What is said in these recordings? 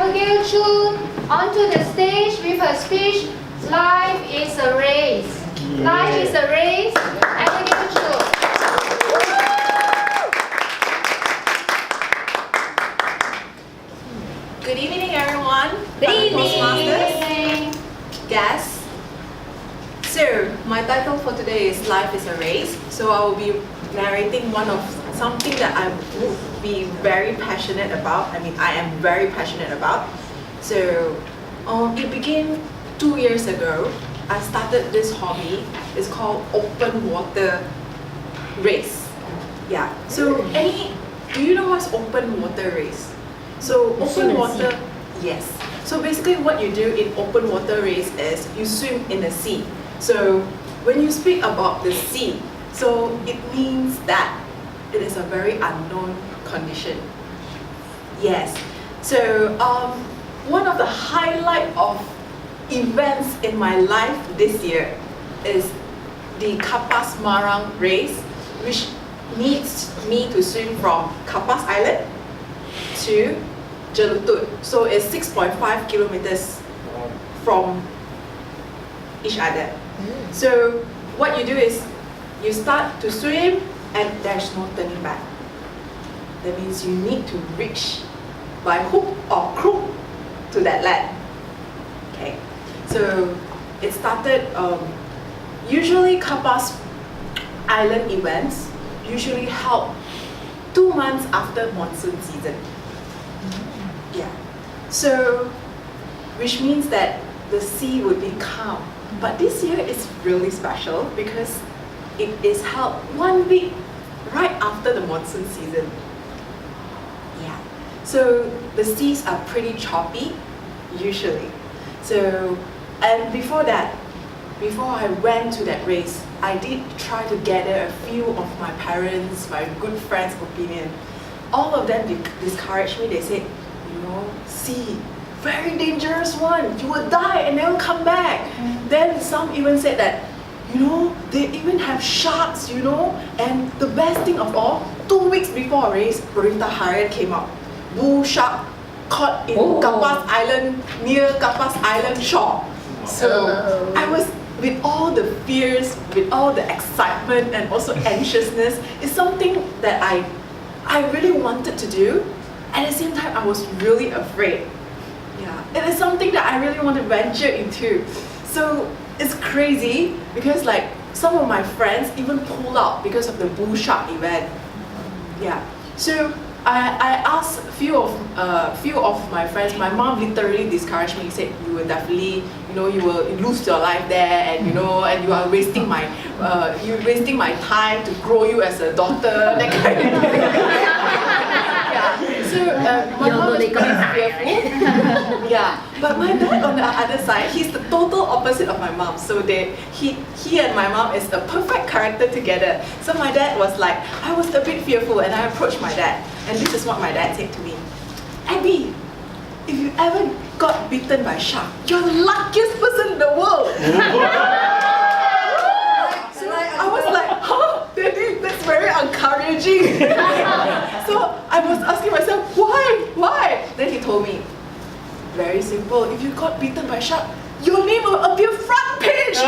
Abigail Chun onto the stage with her speech, Life is a Race. Life is a Race, Abigail Chun. Good evening, everyone. Good evening. Guests. So, my title for today is Life is a Race. So, I will be narrating something that I would be very passionate about. I am very passionate about. So, it began 2 years ago. I started this hobby. It's called open water race. Yeah. So, do you know what's open water race? So open water, yes. So basically what you do in open water race is you swim in the sea. So when you speak about the sea, so it means that it is a very unknown condition. Yes. So one of the highlight of events in my life this year is the Kapas Marang race, which needs me to swim from Kapas Island to Jalan. So it's 6.5 kilometers from each other. So what you do is you start to swim and there's no turning back. That means you need to reach by hook or crook to that land. Okay. So it started usually Kapas Island events usually held 2 months after monsoon season. Yeah. So, which means that the sea would be calm. But this year is really special because it is held 1 week right after the monsoon season. Yeah. So the seas are pretty choppy, usually. So, and before that, before I went to that race, I did try to gather a few of my parents, my good friends' opinion. All of them discouraged me. They said, sea, very dangerous one. You will die and never come back. Then some even said that, they even have sharks, And the best thing of all, 2 weeks before a race, Berita Harian came out. Bull shark caught in Kapas Island, near Kapas Island shore. So I was, with all the fears, with all the excitement and also anxiousness, it's something that I really wanted to do. At the same time, I was really afraid. Yeah, it is something that I really want to venture into. So it's crazy because some of my friends even pulled out because of the bull shark event. Yeah. So I asked a few of my friends. My mom literally discouraged me. Said you will definitely, you will lose your life there, and and you are wasting my time to grow you as a daughter. That kind of thing. Yeah. So my mom is very fearful. Yeah. But my dad on the other side, he's the total opposite of my mom. So he and my mom is a perfect character together. So my dad was like, I was a bit fearful, and I approached my dad. And this is what my dad said to me. Abby, if you ever got bitten by a shark, you're the luckiest person in the world. So I was like, Daddy, that's very encouraging. So I was asking myself, why? Then he told me, very simple, if you got bitten by a shark, your name will appear front page.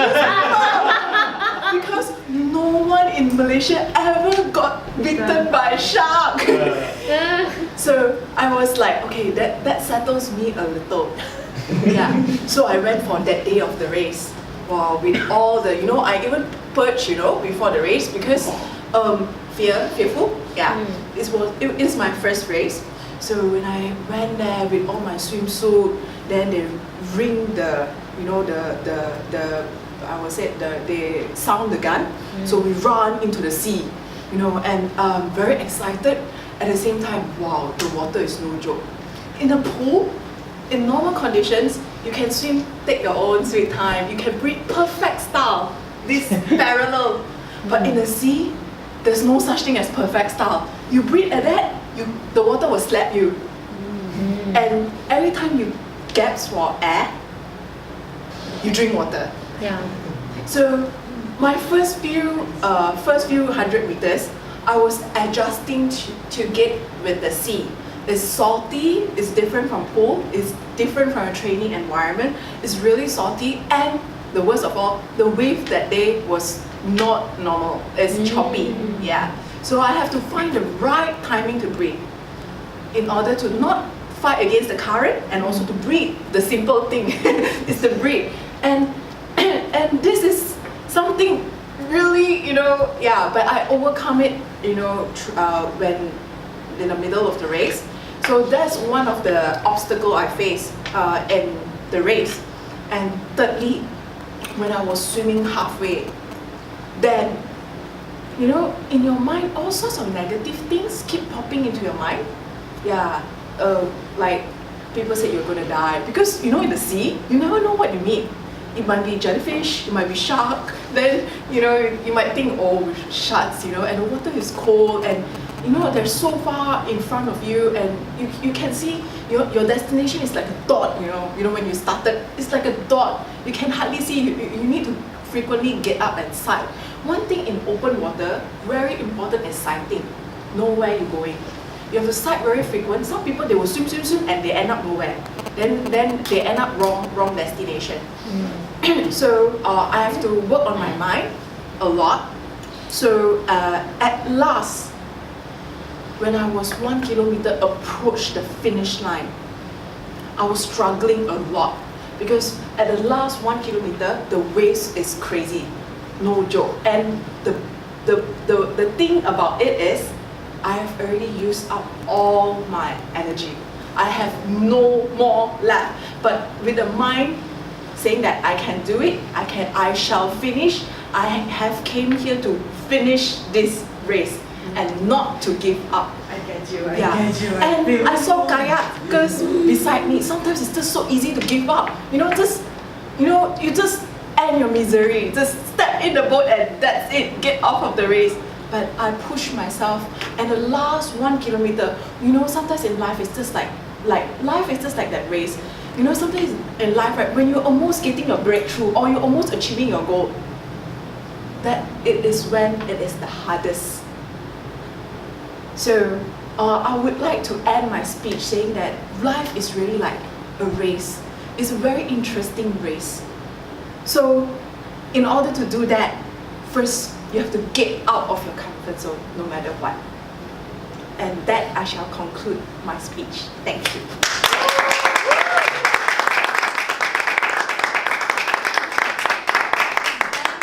Because no one in Malaysia ever got bitten by a shark. So I was like, okay, that settles me a little. Yeah. So I went for that day of the race. Wow, with all the, I even purged, before the race because fearful. Yeah. It is my first race. So when I went there with all my swimsuit, then they ring the, they sound the gun. So we run into the sea, and very excited. At the same time, wow, the water is no joke. In a pool, in normal conditions, you can swim, take your own sweet time. You can breathe perfect style, this parallel. But in the sea, there's no such thing as perfect style. You breathe at that, the water will slap you. And every time you gasp for air, you drink water. Yeah. So my first few 100 meters, I was adjusting to get with the sea. It's salty, it's different from pool, it's different from a training environment, it's really salty, and the worst of all, the wave that day was not normal, it's choppy, yeah. So I have to find the right timing to breathe in order to not fight against the current and also to breathe. The simple thing is to breathe. And this is something really, yeah, but I overcome it, when in the middle of the race. So that's one of the obstacle I faced in the race. And thirdly, when I was swimming halfway, then, in your mind, all sorts of negative things keep popping into your mind. Yeah, like people say you're gonna die. Because, in the sea, you never know what you meet. It might be jellyfish, it might be shark, then, you might think, oh, shucks, and the water is cold, and, they're so far in front of you, and you can see your destination is like a dot, when you started, it's like a dot. You can hardly see, you need to frequently get up and sight. One thing in open water, very important is sighting. Know where you're going. You have to sight very frequent. Some people, they will swim, and they end up nowhere. Then they end up wrong destination. So I have to work on my mind a lot. So at last, when I was 1 kilometer approached the finish line, I was struggling a lot because at the last 1 kilometer, the waves is crazy, no joke. And the thing about it is, I have already used up all my energy. I have no more left. But with the mind saying that I can do it, I shall finish. I have came here to finish this race and not to give up. I get you, I Yeah. get you. And I saw Kaya because beside me, sometimes it's just so easy to give up. You just end your misery. Just step in the boat and that's it. Get off of the race. But I pushed myself, and the last 1 kilometer, sometimes in life it's just like life is just like that race. Sometimes in life, right, when you're almost getting your breakthrough or you're almost achieving your goal, that it is when it is the hardest. So I would like to end my speech saying that life is really like a race. It's a very interesting race. So in order to do that, first you have to get out of your comfort zone no matter what. And that I shall conclude my speech. Thank you.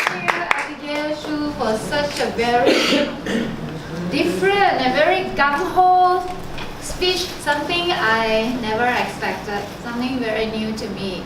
Thank you, Abigail Shu, for such a very different and very gung-ho speech, something I never expected, something very new to me.